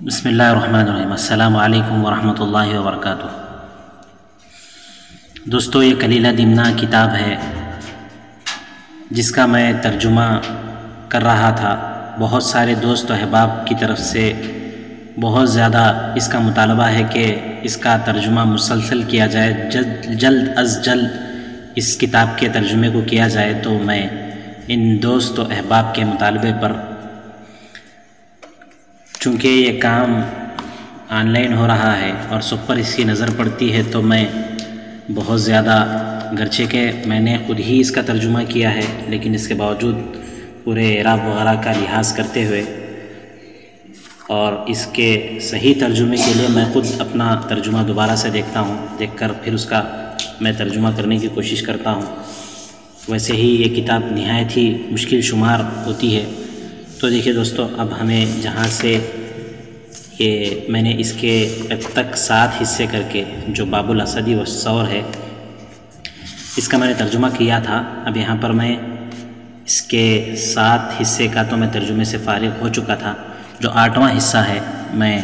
بسم اللہ الرحمن الرحیم۔ السلام علیکم ورحمۃ اللہ وبرکاتہ۔ دوستو، یہ کلیلہ دمنہ کتاب ہے جس کا میں ترجمہ کر رہا تھا۔ بہت سارے دوست و احباب کی طرف سے بہت زیادہ اس کا مطالبہ ہے کہ اس کا ترجمہ مسلسل کیا جائے، جلد از جلد اس کتاب کے ترجمے کو کیا جائے۔ تو میں ان دوست و احباب کے مطالبے پر، چونکہ یہ کام آن لائن ہو رہا ہے اور سب پر اس کی نظر پڑتی ہے، تو میں بہت زیادہ، گرچہ کہ میں نے خود ہی اس کا ترجمہ کیا ہے، لیکن اس کے باوجود پورے اعراب وغیرہ کا لحاظ کرتے ہوئے اور اس کے صحیح ترجمے کے لیے میں خود اپنا ترجمہ دوبارہ سے دیکھتا ہوں، دیکھ کر پھر اس کا میں ترجمہ کرنے کی کوشش کرتا ہوں۔ ویسے ہی یہ کتاب نہایت ہی مشکل شمار ہوتی ہے۔ تو دیکھیے دوستو، اب ہمیں جہاں سے میں نے اس کے اب تک 7 حصے کر کے، جو باب الاسدی والثور ہے، اس کا میں نے ترجمہ کیا تھا۔ اب یہاں پر میں اس کے 7 حصے کا تو میں ترجمے سے فارغ ہو چکا تھا۔ جو 8واں حصہ ہے، میں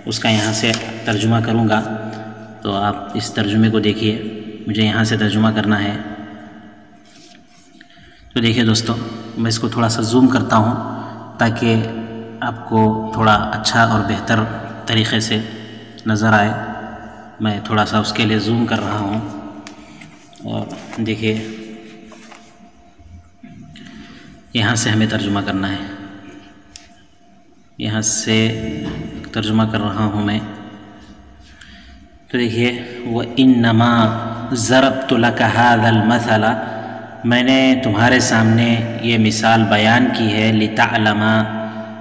اس کا یہاں سے ترجمہ کروں گا۔ تو آپ اس ترجمے کو دیکھیے، مجھے یہاں سے ترجمہ کرنا ہے۔ تو دیکھیے دوستو، میں اس کو تھوڑا سا زوم کرتا ہوں تاکہ آپ کو تھوڑا اچھا اور بہتر طریقے سے نظر آئے۔ میں تھوڑا سا اس کے لیے زوم کر رہا ہوں، اور دیکھیے یہاں سے ہمیں ترجمہ کرنا ہے۔ یہاں سے ترجمہ کر رہا ہوں میں۔ تو دیکھیے، وَإِنَّمَا ضَرَبْتُ لَكَ هَذَا الْمَثَلَ، میں نے تمہارے سامنے یہ مثال بیان کی ہے، لِتَعْلَمَا،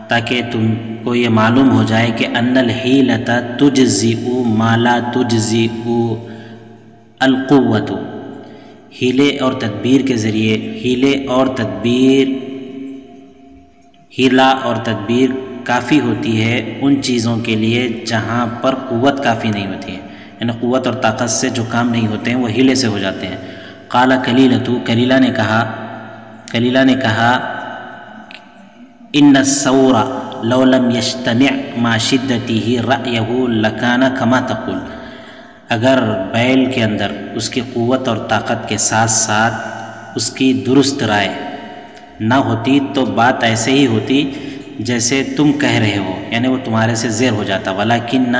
تاکہ تم کو یہ معلوم ہو جائے کہ أَنَّ الْحِيلَةَ تُجْزِئُ مَا لَا تُجْزِئُ الْقُوَّةُ، ہیلے اور تدبیر کے ذریعے، ہیلا اور تدبیر کافی ہوتی ہے ان چیزوں کے لیے جہاں پر قوت کافی نہیں ہوتی ہے، یعنی قوت اور طاقت سے جو کام نہیں ہوتے ہیں وہ ہیلے سے ہو جاتے ہیں۔ قال کلیلۃ، کلیلہ نے کہا ان الثور لو لم يجتمع مع شدته رأيه لكان كما تقول، اگر بیل کے اندر اس کی قوت اور طاقت کے ساتھ ساتھ اس کی درست رائے نہ ہوتی تو بات ایسے ہی ہوتی جیسے تم کہہ رہے ہو، یعنی وہ تمہارے سے زیر ہو جاتا۔ ولیکن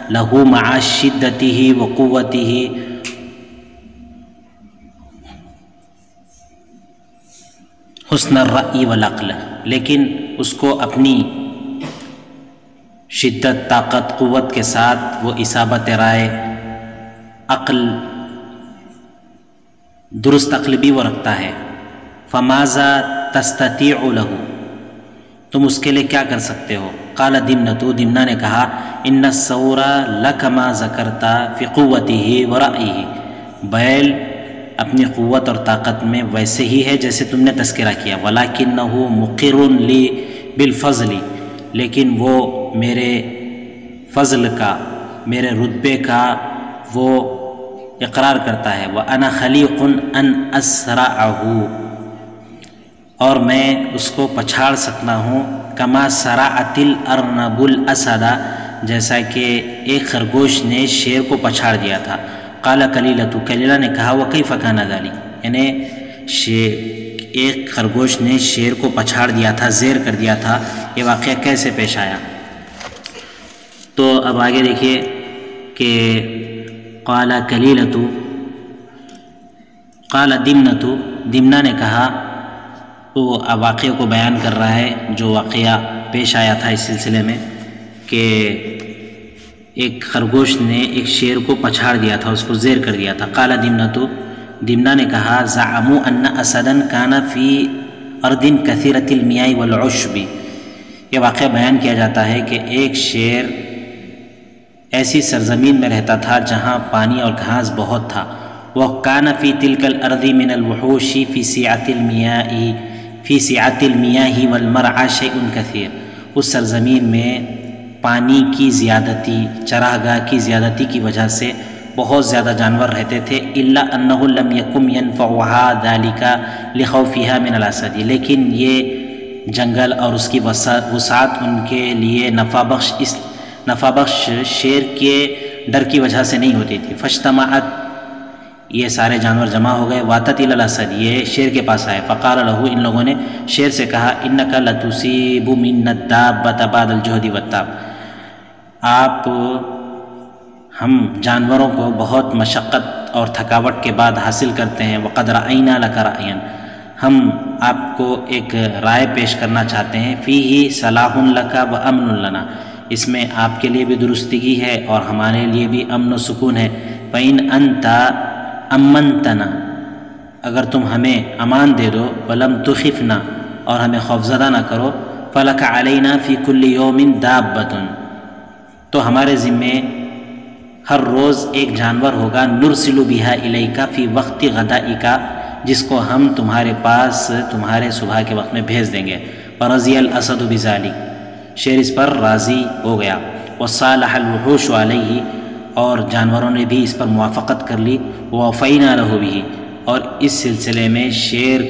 لہو مع شدته وقوته حسن الرأی والعقل، لیکن اس کو اپنی شدت، طاقت، قوت کے ساتھ وہ اصابت رائے، عقل، درست عقل بھی وہ رکھتا ہے۔ فماذا تستطيع له، تم اس کے لیے کیا کر سکتے ہو؟ قال دمنۃ، دمنہ نے کہا ان الثور لكما ذكرت في قوته ورأيه، بیل اپنی قوت اور طاقت میں ویسے ہی ہے جیسے تم نے تذکرہ کیا۔ ولکنہ مقر لی بالفضل، لیکن وہ میرے فضل کا، میرے رتبے کا وہ اقرار کرتا ہے۔ وَأَنَا خَلِيقٌ أَنْ أَسْرَعَهُ، اور میں اس کو پچھاڑ سکتا ہوں، کما سرعت الارنب الاسد، جیسا کہ ایک خرگوش نے شیر کو پچھاڑ دیا تھا۔ قال کلیلۃ، کلیلہ نے کہا وکیف کان ذلک، یعنی ایک خرگوش نے شیر کو پچھاڑ دیا تھا، زیر کر دیا تھا، یہ واقعہ کیسے پیش آیا؟ تو اب آگے دیکھیے کہ قال کلیلۃ، قال دمنۃ، دمنہ نے کہا، وہ واقعے کو بیان کر رہا ہے جو واقعہ پیش آیا تھا اس سلسلے میں، کہ ایک خرگوش نے ایک شیر کو پچھاڑ دیا تھا، اس کو زیر کر دیا تھا۔ قال دمنۃ، دمنہ نے کہا زعموا ان اسدا کان فی ارض کثیرۃ المياه والعشب، یہ واقعہ بیان کیا جاتا ہے کہ ایک شیر ایسی سرزمین میں رہتا تھا جہاں پانی اور گھاس بہت تھا۔ وکان فی تلک الارض من الوحوش فی سعة المياه والمرعى شیء کثیر، اس سرزمین میں پانی کی زیادتی، چراگاہ کی زیادتی کی وجہ سے بہت زیادہ جانور رہتے تھے۔ الا انه لم يكن ينفعها ذلك لخوفها من الاسد، لیکن یہ جنگل اور اس کی وسعت ان کے لیے نفع بخش نفع بخش شیر کے ڈر کی وجہ سے نہیں ہوتی تھی. فاجتمعت، یہ سارے جانور جمع ہو گئے. واتت الی الاسد، یہ شیر کے پاس آئے. فقال له، ان لوگوں نے شیر سے کہا، انک لتصیب منا الدابۃ بعد الجہد والتعب، آپ ہم جانوروں کو بہت مشقت اور تھکاوٹ کے بعد حاصل کرتے ہیں. وقد رأینا لک رأیا، ہم آپ کو ایک رائے پیش کرنا چاہتے ہیں. فیہ صلاح لک و امن لنا، اس میں آپ کے لیے بھی درستگی ہے اور ہمارے لیے بھی امن و سکون ہے. فإن انت امنتنا، اگر تم ہمیں امان دے دو، ولم تخفنا، اور ہمیں خوفزدہ نہ کرو، فلک علینا فی کل یوم دابۃ، تو ہمارے ذمے ہر روز ایک جانور ہوگا. نرسل بہا الیک فی وقت غدائک، جس کو ہم تمہارے پاس تمہارے صبح کے وقت میں بھیج دیں گے. فرضی الاسد بذلک، شیر اس پر راضی ہو گیا. وصالح الوحوش علیہ، اور جانوروں نے بھی اس پر موافقت کر لی. ووفینا لہ بہ، اور اس سلسلے میں شیر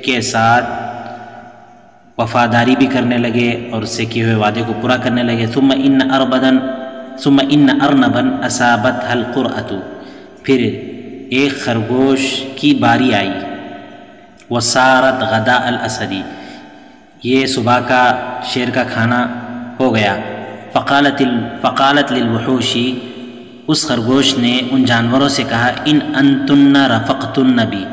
کے ساتھ وفاداری بھی کرنے لگے اور اس سے کیے ہوئے وعدے کو پورا کرنے لگے. ثم ان ارنبا اصابتها القرأۃ، پھر ایک خرگوش کی باری آئی. وصارت غداء الاسد، یہ صبح کا شیر کا کھانا ہو گیا. فقالت للوحوش، اس خرگوش نے ان جانوروں سے کہا، ان انتن رفقتن بی،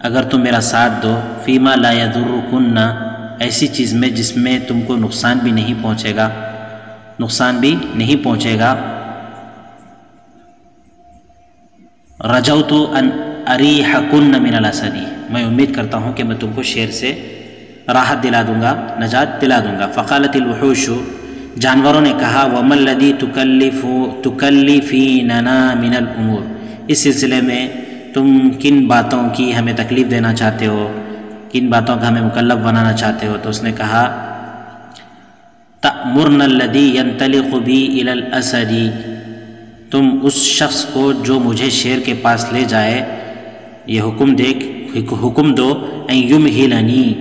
اگر تم میرا ساتھ دو، فیما لا یضرکن، ایسی چیز میں جس میں تم کو نقصان بھی نہیں پہنچے گا. رجوت ان اریحکن من الاسد، میں امید کرتا ہوں کہ میں تم کو شیر سے راحت دلا دوں گا، نجات دلا دوں گا. فقالت الوحوش، جانوروں نے کہا، وما الذی تکلفیننا من الامور، اس سلسلے میں تم کن باتوں کی ہمیں تکلیف دینا چاہتے ہو، کن باتوں کا ہمیں مکلف بنانا چاہتے ہو. تو اس نے کہا، تأمرن الذی ینطلق بی الی الاسد، تم اس شخص کو جو مجھے شیر کے پاس لے جائے یہ حکم دو، ان یمہلنی،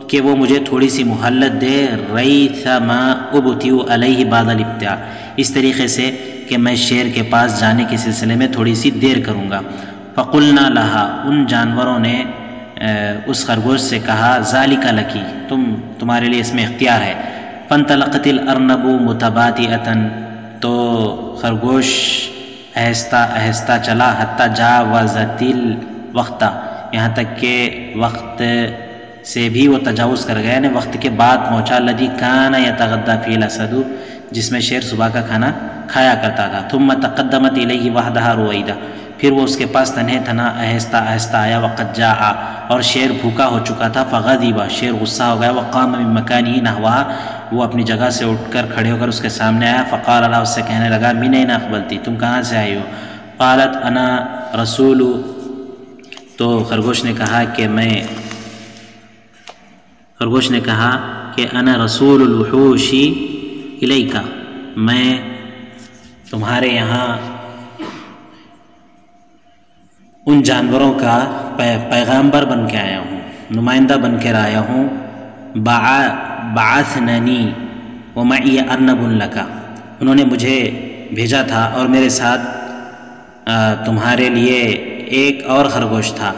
کہ وہ مجھے تھوڑی سی مہلت دے. ریث ما ابتیو علیہ بعد الابتیاء، اس طریقے سے کہ میں شیر کے پاس جانے کے سلسلے میں تھوڑی سی دیر کروں گا. فقلنا لہا، ان جانوروں نے اس خرگوش سے کہا، ذالک لکی، تمہارے لیے اس میں اختیار ہے. فانطلقت الارنب متباطئۃ، تو خرگوش آہستہ آہستہ چلا. حتی جاوزت الوقت، یہاں تک کہ وقت سے بھی وہ تجاوز کر گیا، یعنی وقت کے بعد پہنچا. الذی کان یتغدی فی الاسد، جس میں شیر صبح کا کھانا کھایا کرتا تھا. ثم تقدمت الیہ وحدہا رویدا، پھر وہ اس کے پاس تنہے تنہا آہستہ آہستہ آیا. وقد جاء، اور شیر بھوکا ہو چکا تھا. فغضب، شیر غصہ ہو گیا. وقام من مکانہ نحوہا، وہ اپنی جگہ سے اٹھ کر کھڑے ہو کر اس کے سامنے آیا. فقال لها، اس سے کہنے لگا، من این اقبلتی، تم کہاں سے آئی ہو؟ قالت انا رسول، تو خرگوش نے کہا کہ انا رسول الوحوش الیک، میں تمہارے یہاں ان جانوروں کا پیغامبر بن کے آیا ہوں، نمائندہ بن کے آیا ہوں. بعثننی ومعی ارنب لک، انہوں نے مجھے بھیجا تھا اور میرے ساتھ تمہارے لیے ایک اور خرگوش تھا.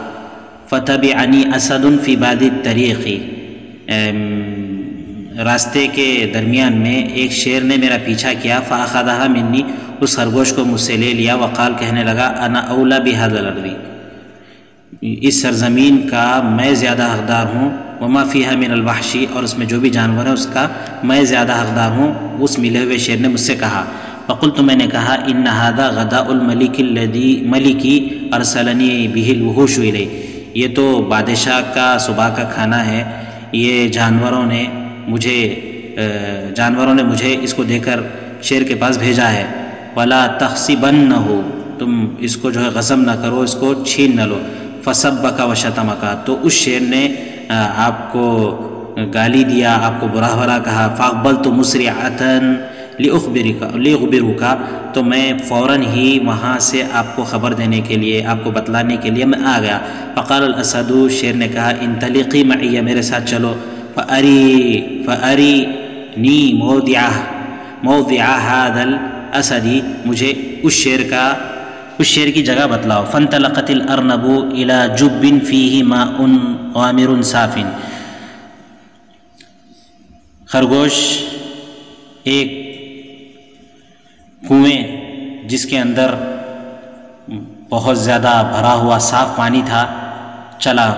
فتبعنی اسد فی بعض الطریق، راستے کے درمیان میں ایک شیر نے میرا پیچھا کیا. فاخذھا منی، اس خرگوش کو مجھ سے لے لیا. وقال، کہنے لگا، انا اولی بہذا الارض، اس سرزمین کا میں زیادہ حقدار ہوں. وما فیہا من الوحش، اور اس میں جو بھی جانور ہے اس کا میں زیادہ حقدار ہوں. اس ملے ہوئے شیر نے مجھ سے کہا. فقلت، میں نے کہا، ان ھذا غداء الملک الذی ملکی ارسلنی بہ الوحوش الی، یہ تو بادشاہ کا صبح کا کھانا ہے، یہ جانوروں نے مجھے اس کو دے کر شیر کے پاس بھیجا ہے. ولا تخصبنہ، تم اس کو جو ہے غصب نہ کرو، اس کو چھین نہ لو. فسبک وشتمک، تو اس شیر نے آپ کو گالی دیا، آپ کو برا بھلا کہا. فاقبلت مسرعۃ لیخبرک، تو میں فوراً ہی وہاں سے آپ کو خبر دینے کے لیے، آپ کو بتلانے کے لیے میں آ گیا. فقال الاسد، شیر نے کہا، انطلقی معی، میرے ساتھ چلو. فارینی مودعہ، موضع هذا الاسد، مجھے اس شیر کی جگہ بتلاؤ. فانطلقت الارنب الى جب فیہ ماء غامر صاف، خرگوش ایک کنویں جس کے اندر بہت زیادہ بھرا ہوا صاف پانی تھا چلا.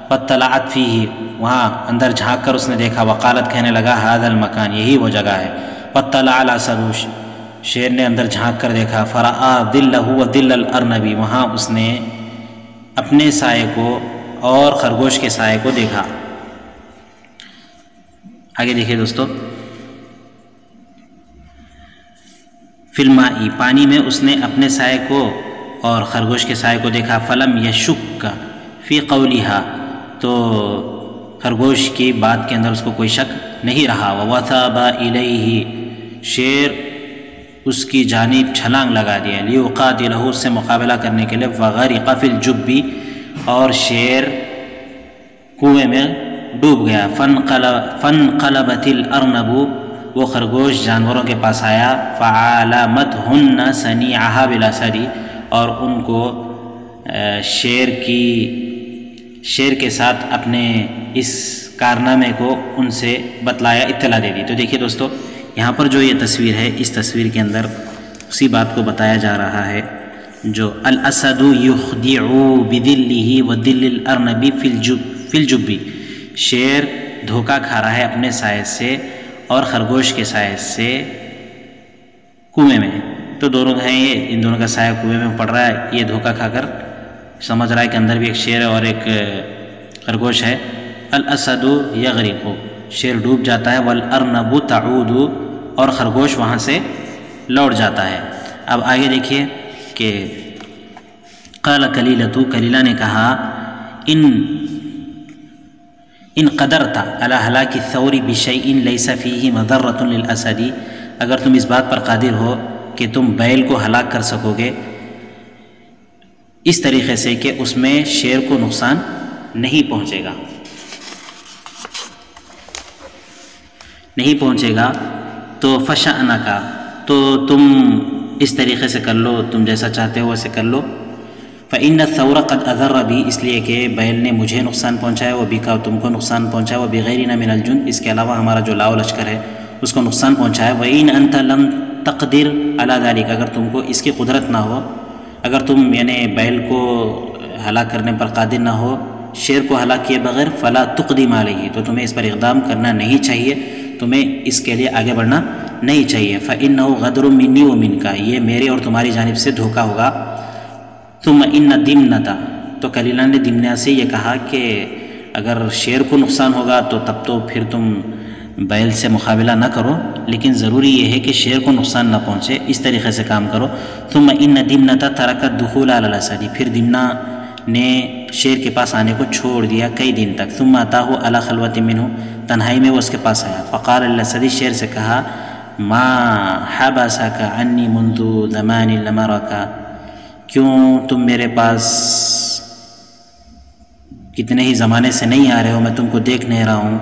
فطلعت فیہ، وہاں اندر جھانک کر اس نے دیکھا. وقالت، کہنے لگا ھذا المکان، یہی وہ جگہ ہے. فطلع الاسد، شیر نے اندر جھانک کر دیکھا. فرآ ظلہ وظل الارنب، وہاں اس نے اپنے سائے کو اور خرگوش کے سائے کو دیکھا. آگے دیکھیے دوستو، فی الماء، پانی میں اس نے اپنے سائے کو اور خرگوش کے سائے کو دیکھا. فلم یشک فی قولہا، تو خرگوش کی بات کے اندر اس کو کوئی شک نہیں رہا. ووثب الیہ، شیر اس کی جانب چھلانگ لگا دیا. لیقاتلہ، اس سے مقابلہ کرنے کے لیے. وغرق فی الجب، اور شیر کنویں میں ڈوب گیا. فانقلبت الارنب، وہ خرگوش جانوروں کے پاس آیا. فعالمتہن صنیعہا بالاسد، اور ان کو شیر کے ساتھ اپنے اس کارنامے کو ان سے بتلایا، اطلاع دے دی. تو دیکھیے دوستو، یہاں پر جو یہ تصویر ہے، اس تصویر کے اندر اسی بات کو بتایا جا رہا ہے جو الاسد یخدع بذلہ وذل الارنب فی الجب، شیر دھوکہ کھا رہا ہے اپنے سائے سے اور خرگوش کے سائے سے کنویں میں. تو دونوں ہیں، یہ ان دونوں کا سایہ کنویں میں پڑ رہا ہے. یہ دھوکہ کھا کر سمجھ رہا ہے کہ اندر بھی ایک شیر ہے اور ایک خرگوش ہے. الاسد یغرق، شیر ڈوب جاتا ہے. والارنب تعود، اور خرگوش وہاں سے لوٹ جاتا ہے. اب آگے دیکھیے کہ قال کلیلۃ، کلیلہ نے کہا ان قدرت علی ہلاک الثور بشیء لیس فیہ مضرۃ للاسد، اگر تم اس بات پر قادر ہو کہ تم بیل کو ہلاک کر سکو گے اس طریقے سے کہ اس میں شیر کو نقصان نہیں پہنچے گا تو فشأنک، تو تم اس طریقے سے کر لو، تم جیسا چاہتے ہو ویسے کر لو. فإن الثور قد أضر بی، اس لیے کہ بیل نے مجھے نقصان پہنچایا، وہ بکا، تم کو نقصان پہنچایا. وہ بغیرنا من الجند، اس کے علاوہ ہمارا جو لاؤ لشکر ہے اس کو نقصان پہنچایا. وإن أنت لم تقدر على ذلك، اگر تم کو اس کی قدرت نہ ہو، اگر تم یعنی بیل کو ہلاک کرنے پر قادر نہ ہو شیر کو ہلاک کیے بغیر، فلا تقدم علیہ، تو تمہیں اس پر اقدام کرنا نہیں چاہیے، تمہیں اس کے لیے آگے بڑھنا نہیں چاہیے. فإنه غدر منی ومنک، یہ میرے اور تمہاری جانب سے دھوکہ ہوگا. ثم ان دمنۃ، تو کلیلہ نے دمنہ سے یہ کہا کہ اگر شیر کو نقصان ہوگا تو تب تو پھر تم بیل سے مقابلہ نہ کرو، لیکن ضروری یہ ہے کہ شیر کو نقصان نہ پہنچے، اس طریقے سے کام کرو. ثم ان دمنۃ ترکت الدخول علی الاسد، پھر دمنہ نے شیر کے پاس آنے کو چھوڑ دیا کئی دن تک. ثم اتاہ علی خلوۃ منہ، تنہائی میں وہ اس کے پاس آیا. فقال للاسد، شیر سے کہا ما حبسک عنی منذ زمان لم ارک، کیوں تم میرے پاس کتنے ہی زمانے سے نہیں آ رہے ہو، میں تم کو دیکھ نہیں رہا ہوں.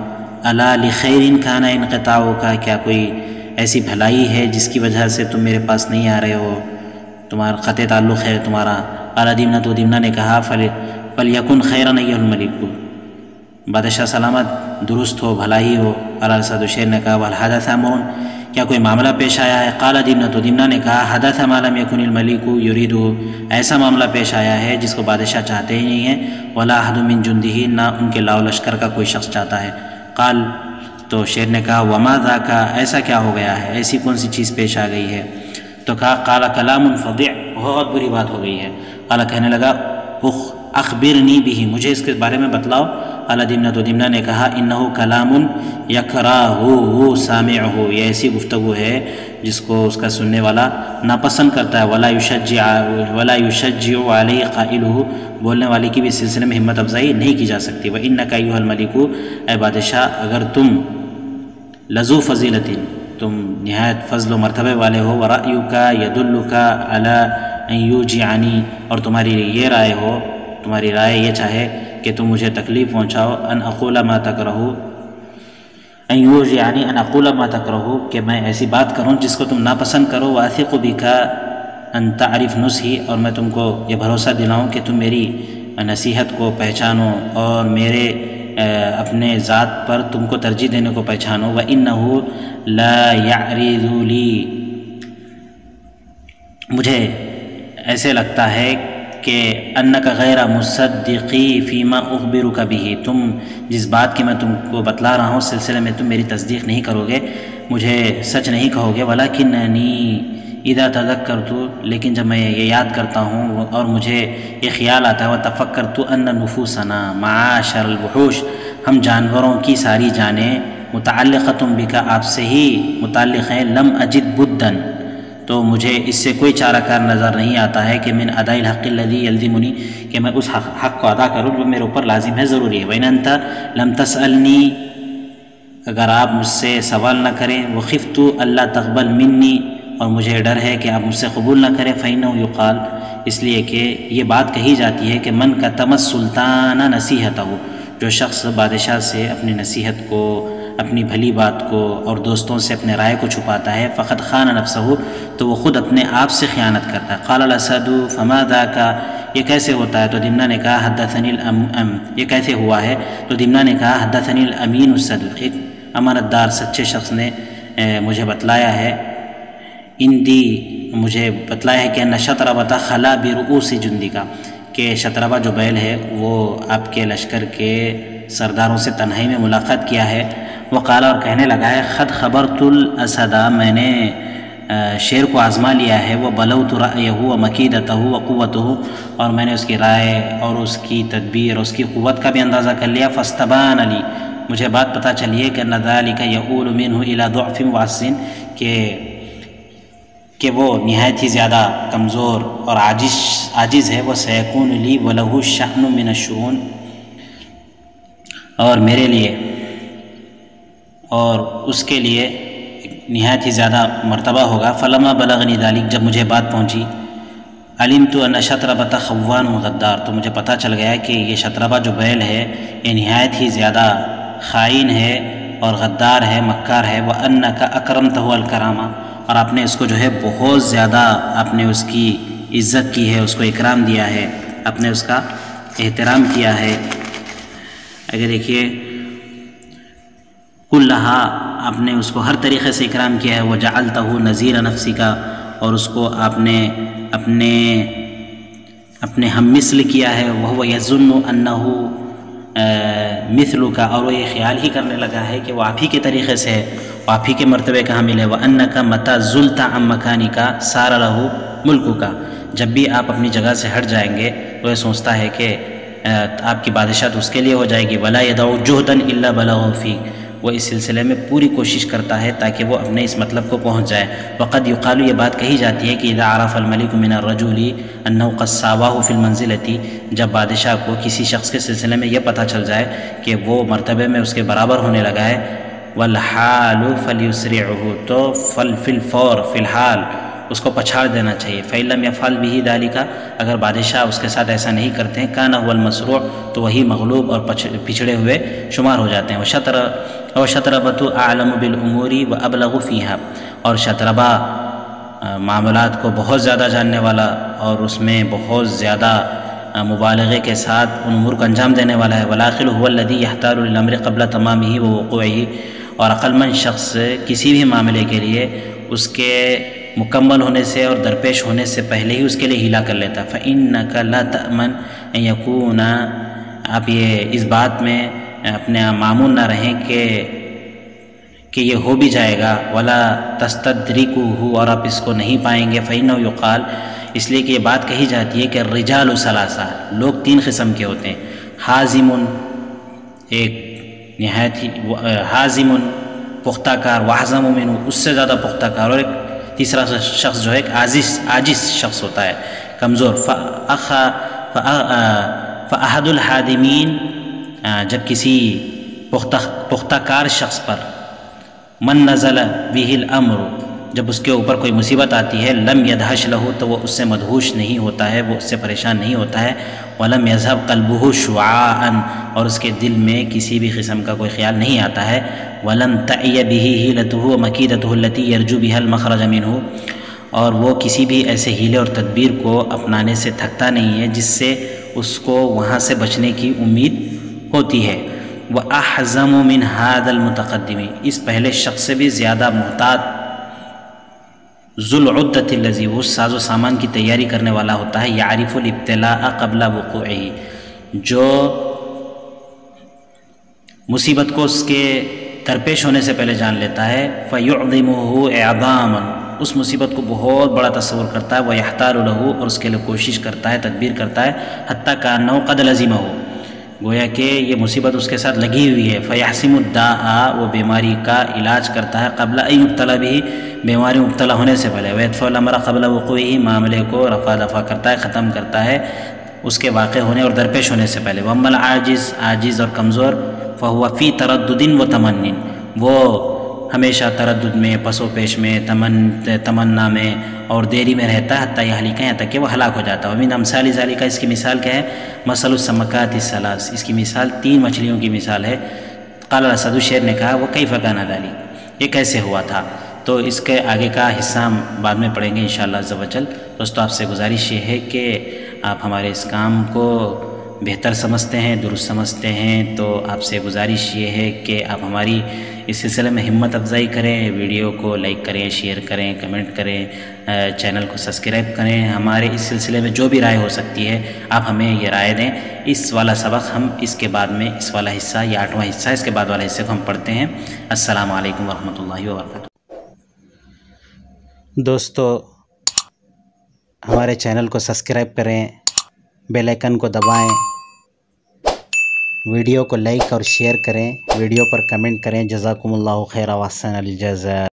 الا لخیر کان انقطاعک، کیا کوئی ایسی بھلائی ہے جس کی وجہ سے تم میرے پاس نہیں آ رہے ہو، تمہارا قطع تعلق ہے تمہارا. قال دمنہ، تو دمنہ نے کہا فلیکن خیرا ایھا الملک، بادشاہ سلامت، درست ہو، بھلائی ہو. قال الاسد، شیر نے کہا والحدث امر، کیا کوئی معاملہ پیش آیا ہے؟ قال دمنہ، تو دمنہ نے کہا حدث ما لم یکن الملک یریدہ، ایسا معاملہ پیش آیا ہے جس کو بادشاہ چاہتے ہی نہیں ہیں. ولا احد من جندہ، نہ ان کے لاؤ لشکر کا کوئی شخص چاہتا ہے. قال، تو شیر نے کہا وما ذاک، ایسا کیا ہو گیا ہے، ایسی کون سی چیز پیش آ گئی ہے؟ تو کہا قال کلام فظیع، بہت بری بات ہو گئی ہے. قال، کہنے لگا اخبرنی بہ، مجھے اس کے بارے میں بتلاؤ. قال دمنہ، تو دمنہ نے کہا انہ کلام یکرہہ سامعہ، یہ ایسی گفتگو ہے جس کو اس کا سننے والا ناپسند کرتا ہے. ولا یشجع علیہ قائلہ، بولنے والے کی بھی اس سلسلے میں ہمت افزائی نہیں کی جا سکتی. وانک ایھا الملک، اے بادشاہ، اگر تم لذو فضیلۃ، تم نہایت فضل و مرتبے والے ہو. ورأیک یدلک علی ان یوجعنی، اور تمہاری یہ رائے ہو، تمہاری رائے یہ چاہے کہ تم مجھے تکلیف پہنچاؤ. ان اقول ما تکرہ، یعنی ان اقول ما تکرہو، کہ میں ایسی بات کروں جس کو تم ناپسند کرو، واثق بک ان تعرف نصحی، اور میں تم کو یہ بھروسہ دلاؤں کہ تم میری نصیحت کو پہچانو اور میرے اپنے ذات پر تم کو ترجیح دینے کو پہچانو۔ وَإِنَّهُ لَا يَعْرِضُ لِي، مجھے ایسے لگتا ہے کہ انک غیر مصدقی فیما اخبرک بہ، تم جس بات کی میں تم کو بتلا رہا ہوں اس سلسلے میں تم میری تصدیق نہیں کرو گے، مجھے سچ نہیں کہو گے۔ ولکننی اذا تذکرت، لیکن جب میں یہ یاد کرتا ہوں اور مجھے یہ خیال آتا ہے، وتفکرت ان نفوسنا معاشر الوحوش، ہم جانوروں کی ساری جانیں، متعلقۃ بک، آپ سے ہی متعلق ہیں، لم اجد بدن، تو مجھے اس سے کوئی چارہ کار نظر نہیں آتا ہے کہ من اداء الحق الذی یلزمنی، کہ میں اس حق کو ادا کروں جو میرے اوپر لازم ہے، ضروری ہے۔ وَإِنْ أَنْتَ لَمْ تَسْأَلْنِي، اگر آپ مجھ سے سوال نہ کریں، وَخِفْتُ أَلَّا تَقْبَلْ مِنِّي، اور مجھے ڈر ہے کہ آپ مجھ سے قبول نہ کریں، فَإِنَّهُ يُقال، اس لیے کہ یہ بات کہی جاتی ہے کہ من کتم السلطان نصیحتہ، جو شخص بادشاہ سے اپنی نصیحت کو، اپنی بھلی بات کو اور دوستوں سے اپنے رائے کو چھپاتا ہے، فقد خان نفسہ، تو وہ خود اپنے آپ سے خیانت کرتا ہے۔ قال الاسد فما ذاک، یہ کیسے ہوتا ہے؟ تو دمنہ نے کہا حدثنی یہ کیسے ہوا ہے؟ تو دمنہ نے کہا حدثنی الامین الصدوق، ایک امانت دار سچے شخص نے مجھے بتلایا ہے، مجھے بتلایا ہے کہ ان شطربۃ خلا برؤوس جندی کا، کہ شطربہ جو بیل ہے وہ آپ کے لشکر کے سرداروں سے تنہائی میں ملاقات کیا ہے۔ وقال، اور کہنے لگا ہے، خد خبرت الاسد، میں نے شیر کو آزما لیا ہے، وہ بلوت رأیہ و مکیدتہ و قوتہ، اور میں نے اس کی رائے اور اس کی تدبیر اور اس کی قوت کا بھی اندازہ کر لیا۔ فاستبان لی، مجھے بات پتہ چلی ہے کہ ان ذلک یؤول منہ الی ضعف وعجز، کہ وہ نہایت ہی زیادہ کمزور اور عاجز ہے۔ وسیکون لی ولہ شأن من الشؤون، اور میرے لیے اور اس کے لیے نہایت ہی زیادہ مرتبہ ہوگا۔ فلما بلغنی ذلک، جب مجھے بات پہنچی، علمت ان شطربۃ خوان غدار، تو مجھے پتہ چل گیا کہ یہ شطربہ جو بیل ہے یہ نہایت ہی زیادہ خائن ہے اور غدار ہے، مکار ہے۔ وانک اکرمتہ الکرامہ، اور آپ نے اس کو جو ہے بہت زیادہ آپ نے اس کی عزت کی ہے، اس کو اکرام دیا ہے، آپ نے اس کا احترام کیا ہے۔ اگر دیکھیے کلہا، آپ نے اس کو ہر طریقے سے اکرام کیا ہے۔ وجعلتہ نذیر نفسی کا، اور اس کو آپ نے اپنے ہم مثل کیا ہے۔ وہو یظن انہ مثل کا، اور وہ یہ خیال ہی کرنے لگا ہے کہ وہ آپ ہی کے طریقے سے ہے، وہ آپ ہی کے مرتبے کا حامل ہے۔ وانک متی زلت عن مکانک صار لہ ملک کا، جب بھی آپ اپنی جگہ سے ہٹ جائیں گے تو یہ سوچتا ہے کہ آپ کی بادشاہت اس کے لیے ہو جائے گی۔ ولا یدع جہدا الا بلغ فی، وہ اس سلسلے میں پوری کوشش کرتا ہے تاکہ وہ اپنے اس مطلب کو پہنچ جائے۔ وقد یقال، یہ بات کہی جاتی ہے کہ اذا عرف الملک من الرجل انه قد ساواه فی المنزلۃ، جب بادشاہ کو کسی شخص کے سلسلے میں یہ پتہ چل جائے کہ وہ مرتبے میں اس کے برابر ہونے لگا ہے، والحال فلیسرعه، تو فی الفور، فی الحال اس کو پچھاڑ دینا چاہیے۔ فإن لم يفعل به ذلك، اگر بادشاہ اس کے ساتھ ایسا نہیں کرتے ہیں، كان هو المسروع، تو وہی مغلوب اور پچھڑے ہوئے شمار ہو جاتے ہیں۔ وشطربۃ اعلم بالامور وابلغ فيها، اور شطربہ معاملات کو بہت زیادہ جاننے والا اور اس میں بہت زیادہ مبالغے کے ساتھ ان امور کو انجام دینے والا ہے۔ والعاقل هو الذي يحتال للامر قبل تمامه ووقوعه، اور عقلمند شخص کسی بھی معاملے کے لیے اس کے مکمل ہونے سے اور درپیش ہونے سے پہلے ہی اس کے لیے ہیلا کر لیتا۔ فإنك لا تأمن ان يكون، آپ یہ اس بات میں اپنے معمول نہ رہیں کہ یہ ہو بھی جائے گا، ولا تستدرکه، اور آپ اس کو نہیں پائیں گے۔ فإنه يقال، اس لیے کہ یہ بات کہی جاتی ہے کہ الرجال ثلاثہ، لوگ تین قسم کے ہوتے ہیں۔ حازم، ایک نہایت ہی حازم پختہ کار، واحزم منہ، اس سے زیادہ پختہ کار، اور ایک تیسرا شخص جو ہے ایک عاجز شخص ہوتا ہے، کمزور۔ فأحد الحادمین، جب کسی پختہ کار شخص پر، من نزل به الامر، جب اس کے اوپر کوئی مصیبت آتی ہے لم یدہش لہو تو وہ اس سے مدہوش نہیں ہوتا ہے، وہ اس سے پریشان نہیں ہوتا ہے، ولم یذہب قلبہ شعاعا اور اس کے دل میں کسی بھی قسم کا کوئی خیال نہیں آتا ہے، ولم تعی بہ حیلتہ ومکیدتہ التی یرجو بہا المخرج منہ اور وہ کسی بھی ایسے ہیلے اور تدبیر کو اپنانے سے تھکتا نہیں ہے جس سے اس کو وہاں سے بچنے کی امید ہوتی ہے۔ وَأَحْزَمُ مِنْ هَذَا الْمُتَقَدِّمِ اس پہلے شخص سے بھی زیادہ محتاط ذو العدۃ الذی وہ ساز و سامان کی تیاری کرنے والا ہوتا ہے، یعرف الابتلاء قبل وقوعہ جو مصیبت کو اس کے درپیش ہونے سے پہلے جان لیتا ہے، فَيُعْظِمُهُ إِعْظَامًا اس مصیبت کو بہت بڑا تصور کرتا ہے، وَيَحْتَارُ لَهُ اور اس کے لیے کوشش کرتا ہے، تدبیر کرتا ہے، حَتَّى كَأَنَّهُ قَدْ لَزِمَهُ گویا کہ یہ مصیبت اس کے ساتھ لگی ہوئی ہے، فَيَحْسِمُ الدَّاءَ وہ بیماری کا علاج کرتا ہے، قبل أن يبتلى به بیماری مبتلا ہونے سے پہلے، وَيَدْفَعُ الْأَمْرَ قبل وقوعه معاملے کو رفع دفع کرتا ہے، ختم کرتا ہے اس کے واقع ہونے اور درپیش ہونے سے پہلے۔ وَأَمَّا الْعَاجِزُ عاجز اور کمزور فَهُوَ فِي تَرَدُّدٍ وَتَمَنٍ وہ ہمیشہ تردد میں، پس و پیش میں، تمنا میں اور دیری میں رہتا ہے، حتیٰ یہلک یہاں تک کہ وہ ہلاک ہو جاتا ہے۔ وَمِنْ أَمْثَالِ ذَلِكَ اس کی مثال کیا ہے؟ مَثَلُ السَّمَكَاتِ الثَّلَاثِ اس کی مثال 3 مچھلیوں کی مثال ہے۔ قال الاسد شیر نے کہا وَكَيْفَ كَانَ ذَلِكَ یہ کیسے ہوا تھا؟ تو اس کے آگے کا حصہ ہم بعد میں پڑھیں گے انشاءاللہ عز و جل۔ دوستو آپ سے گزارش یہ ہے کہ آپ ہمارے اس کام کو بہتر سمجھتے ہیں، درست سمجھتے ہیں، تو آپ سے گزارش یہ ہے کہ آپ ہماری اس سلسلے میں ہمت افزائی کریں، ویڈیو کو لائک کریں، شیئر کریں، کمنٹ کریں، چینل کو سبسکرائب کریں۔ ہمارے اس سلسلے میں جو بھی رائے ہو سکتی ہے آپ ہمیں یہ رائے دیں۔ اس والا سبق ہم اس کے بعد میں اس والا حصہ یا 8واں حصہ اس کے بعد والے حصے کو ہم پڑھتے ہیں۔ السلام علیکم ورحمۃ اللہ وبرکاتہ۔ دوستو ہمارے چینل کو سبسکرائب کریں، بیل آئیکن کو دبائیں، ویڈیو کو لائک اور شیئر کریں، ویڈیو پر کمنٹ کریں۔ جزاکم اللہ خیر و احسن الجزاء۔